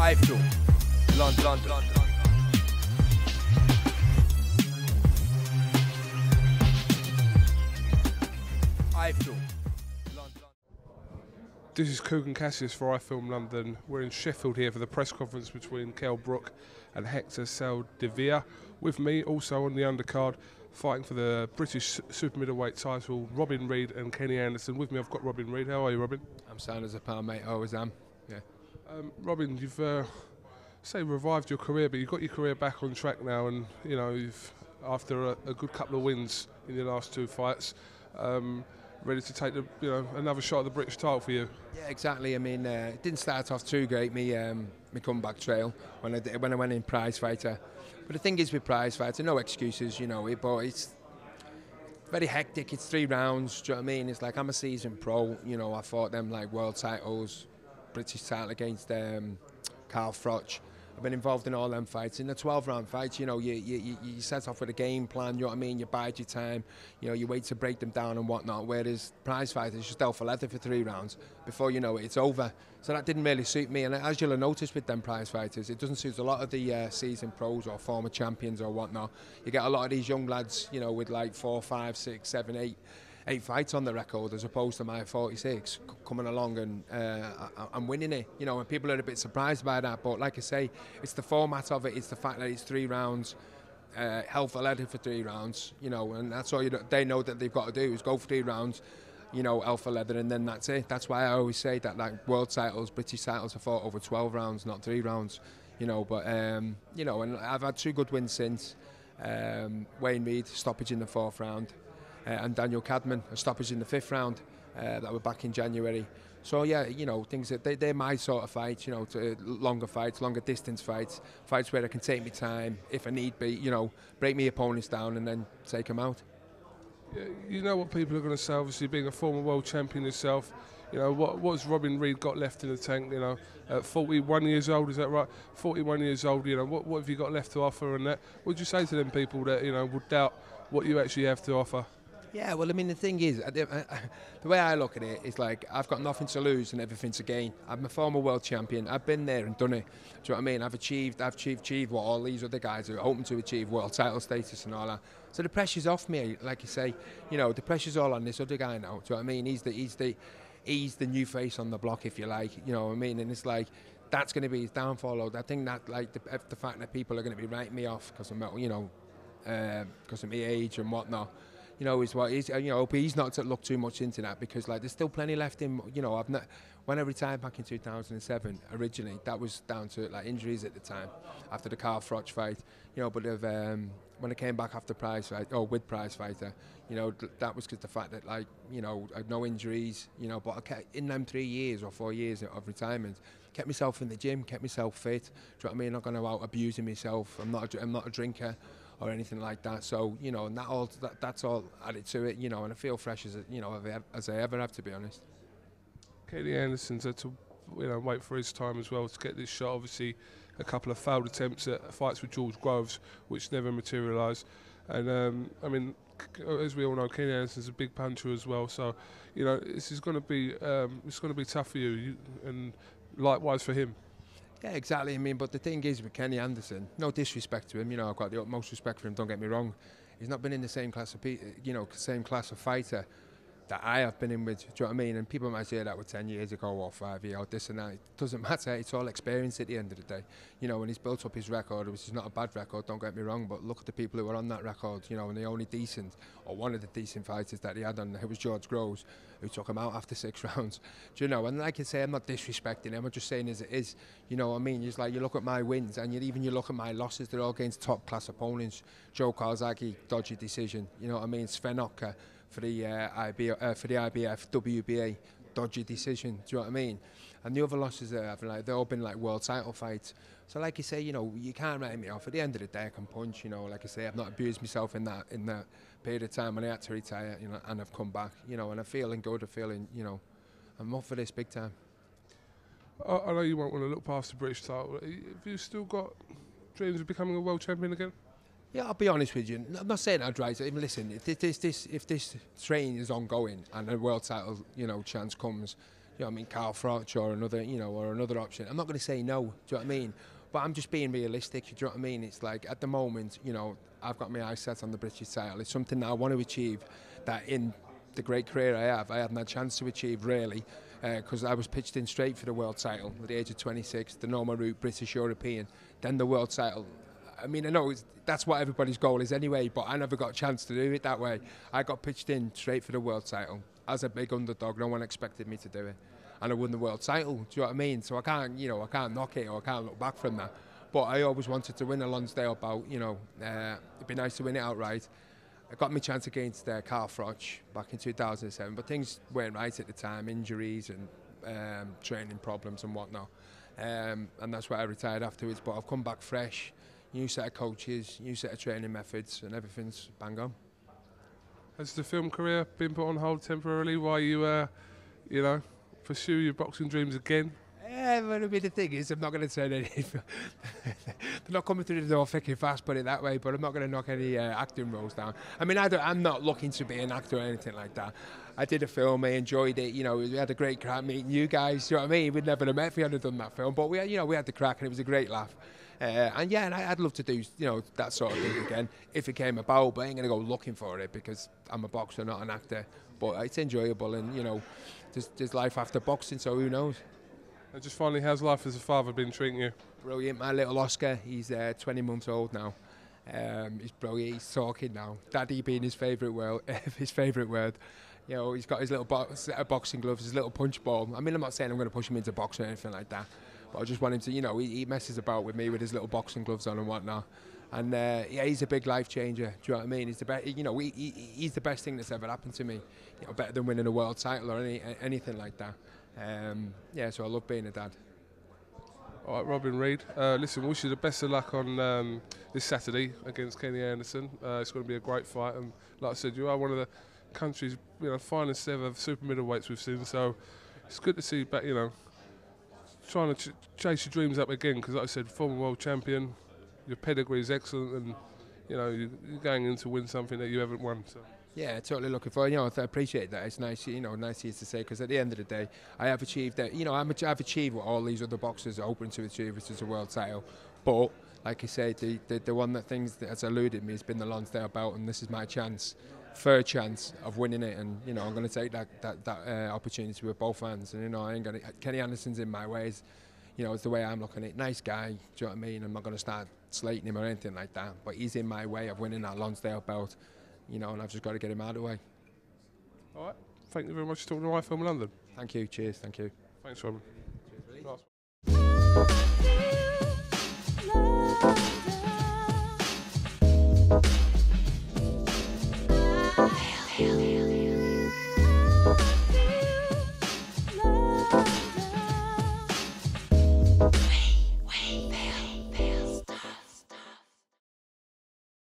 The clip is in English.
iFILM, London. iFILM, London. This is Kugan Cassius for iFILM London. We're in Sheffield here for the press conference between Kell Brook and Hector Saldivia. With me, also on the undercard, fighting for the British super middleweight title, Robin Reid and Kenny Anderson. With me, I've got Robin Reid. How are you, Robin? I'm sound as a pound, mate. I always am. Yeah. Robin, you've revived your career, but you've got your career back on track now, and you know you've after a good couple of wins in your last two fights. Ready to take another shot at the British title for you? Yeah, exactly. I mean, it didn't start off too great, me comeback trail when I went in prize fighter. But the thing is with prize fighter, no excuses, you know. But it's very hectic. It's 3 rounds. Do you know what I mean? It's like I'm a seasoned pro. You know, I fought them like world titles, British title against Carl Froch. I've been involved in all them fights. In the 12-round fights, you know, you set off with a game plan, you know what I mean? You bide your time, you know, you wait to break them down and whatnot, whereas prize fighters just alpha leather for 3 rounds. Before you know it, it's over. So that didn't really suit me, and as you'll have noticed with them prize fighters, it doesn't suit a lot of the seasoned pros or former champions or whatnot. You get a lot of these young lads, you know, with like 4, 5, 6, 7, 8 fights on the record, as opposed to my 46 coming along and I'm winning it, you know, and people are a bit surprised by that. But like I say, it's the format of it, it's the fact that it's 3 rounds, hell for leather for 3 rounds, you know, and that's all they know that they've got to do is go for 3 rounds, you know, hell for leather, and then that's it. That's why I always say that like world titles, British titles are fought over 12 rounds, not 3 rounds, you know. But you know, and I've had 2 good wins since. Wayne Reid, stoppage in the 4th round. And Daniel Cadman, a stoppage in the 5th round, that were back in January. So yeah, you know, things that they're my sort of fights, you know, longer fights, longer distance fights, fights where I can take my time if I need be, you know, break my opponents down and then take them out. Yeah, you know what people are going to say, obviously being a former world champion yourself, you know, what's Robin Reid got left in the tank, you know, at 41 years old, is that right? 41 years old, you know, what have you got left to offer, and that? What would you say to them people that, you know, would doubt what you actually have to offer? Yeah, well, I mean, the thing is, the way I look at it is like I've got nothing to lose and everything to gain. I'm a former world champion. I've been there and done it. Do you know what I mean? I've achieved what all these other guys are hoping to achieve, world title status and all that. So the pressure's off me, like you say. You know, the pressure's all on this other guy now. Do you know what I mean? He's the new face on the block, if you like. You know what I mean? And it's like that's going to be his downfall. I think that like the fact that people are going to be writing me off because of, you know, because of my age and whatnot. You know, is what he's, you know, but he's not to look too much into that, because like there's still plenty left in, you know. When I retired back in 2007 originally, that was down to like injuries at the time after the Carl Froch fight, you know. But when I came back after prize fight, or with prize fighter, you know, that was because the fact that, like, you know, I had no injuries, you know. But I kept, in them 3 years or 4 years of retirement, kept myself in the gym, kept myself fit. Do you know what I mean? Not going out abusing myself. I'm not a drinker or anything like that. So, you know, and that's all added to it, you know, and I feel fresh as, you know, as I ever have, to be honest. Kenny Anderson's had to, you know, wait for his time as well to get this shot. Obviously, a couple of failed attempts at fights with George Groves, which never materialised. And I mean, as we all know, Kenny Anderson's a big puncher as well. So, you know, this is going to be it's going to be tough for you, and likewise for him. Yeah, exactly. I mean, but the thing is with Kenny Anderson, no disrespect to him, you know, I've got the utmost respect for him, don't get me wrong. He's not been in the same class of same class of fighter that I have been in with. Do you know what I mean? And people might say that was 10 years ago or 5 years or this and that. It doesn't matter. It's all experience at the end of the day. You know, and he's built up his record, which is not a bad record, don't get me wrong, but look at the people who are on that record, you know, and the only decent, or one of the decent fighters that he had on, it was George Groves, who took him out after 6 rounds. Do you know? And like I say, I'm not disrespecting him, I'm just saying as it is. You know what I mean? It's like you look at my wins and you look at my losses, they're all against top class opponents. Joe Karzagi, dodgy decision. You know what I mean? Sven Otka for the IBF, WBA, dodgy decision. Do you know what I mean? And the other losses that I've, like, they've all been like world title fights. So like you say, you know, you can't write me off. At the end of the day, I can punch. You know, like I say, I've not abused myself in that period of time when I had to retire. You know, and I've come back. You know, and I'm feeling good. I'm feeling, you know, I'm up for this big time. I know you won't want to look past the British title. Have you still got dreams of becoming a world champion again? Yeah, I'll be honest with you. I'm not saying I'd rise. Even listen, if this train is ongoing and a world title, you know, chance comes, you know what I mean, Carl Froch or another, you know, or another option, I'm not going to say no. Do you know what I mean? But I'm just being realistic. Do you know what I mean? It's like at the moment, you know, I've got my eyes set on the British title. It's something that I want to achieve. That in the great career I hadn't had a chance to achieve really, because I was pitched in straight for the world title at the age of 26, the normal route, British European, then the world title. I mean, I know that's what everybody's goal is anyway, but I never got a chance to do it that way. I got pitched in straight for the world title as a big underdog. No one expected me to do it, and I won the world title. Do you know what I mean? So I can't, you know, I can't knock it or I can't look back from that. But I always wanted to win a Lonsdale bout. You know, it'd be nice to win it outright. I got my chance against Carl Froch back in 2007, but things weren't right at the time, injuries and training problems and whatnot. And that's why I retired afterwards. But I've come back fresh, new set of coaches, new set of training methods, and everything's bang on. Has the film career been put on hold temporarily while you, you know, pursue your boxing dreams again? Yeah, but I mean, the thing is, I'm not going to say anything. They're not coming through the door thick and fast, put it that way, but I'm not going to knock any acting roles down. I mean, I'm not looking to be an actor or anything like that. I did a film, I enjoyed it, you know, we had a great crack meeting you guys, you know what I mean? We'd never have met if we hadn't done that film, but we had the crack and it was a great laugh. And yeah, and I'd love to do, you know, that sort of thing again if it came about, but I ain't going to go looking for it because I'm a boxer, not an actor. But it's enjoyable and, you know, there's life after boxing, so who knows? And just finally, how's life as a father been treating you? Brilliant. My little Oscar, he's 20 months old now. He's brilliant. He's talking now. Daddy being his favourite word. You know, he's got his little set of boxing gloves, his little punch ball. I mean, I'm not saying I'm going to push him into boxing or anything like that, but I just want him to, you know, he messes about with me with his little boxing gloves on and whatnot. And yeah, he's a big life changer. Do you know what I mean? He's the best. You know, he's the best thing that's ever happened to me. You know, better than winning a world title or anything like that. Yeah, so I love being a dad. All right, Robin Reid. Listen, wish you the best of luck on this Saturday against Kenny Anderson. It's going to be a great fight, and like I said, you are one of the country's, you know, finest ever super middleweights we've seen. So it's good to see you back. You know, trying to chase your dreams up again, because like I said, former world champion, your pedigree is excellent, and you know you're going in to win something that you haven't won. So. Yeah, totally looking forward. You know, I appreciate that. It's nice, you know, nice to say, because at the end of the day, I have achieved that. You know, I've achieved what all these other boxers are hoping to achieve, which is a world title. But like I say, the one that has eluded me has been the Lonsdale bout, and this is my chance, third chance of winning it. And you know, I'm going to take that opportunity with both hands. And you know, I ain't going to. Kenny Anderson's in my ways. You know, it's the way I'm looking at it. Nice guy, do you know what I mean? I'm not going to start slating him or anything like that. But he's in my way of winning that Lonsdale belt. You know, and I've just got to get him out of the way. All right. Thank you very much for talking to iFILM London. Thank you. Cheers. Thank you. Thanks, Robin. Cheers.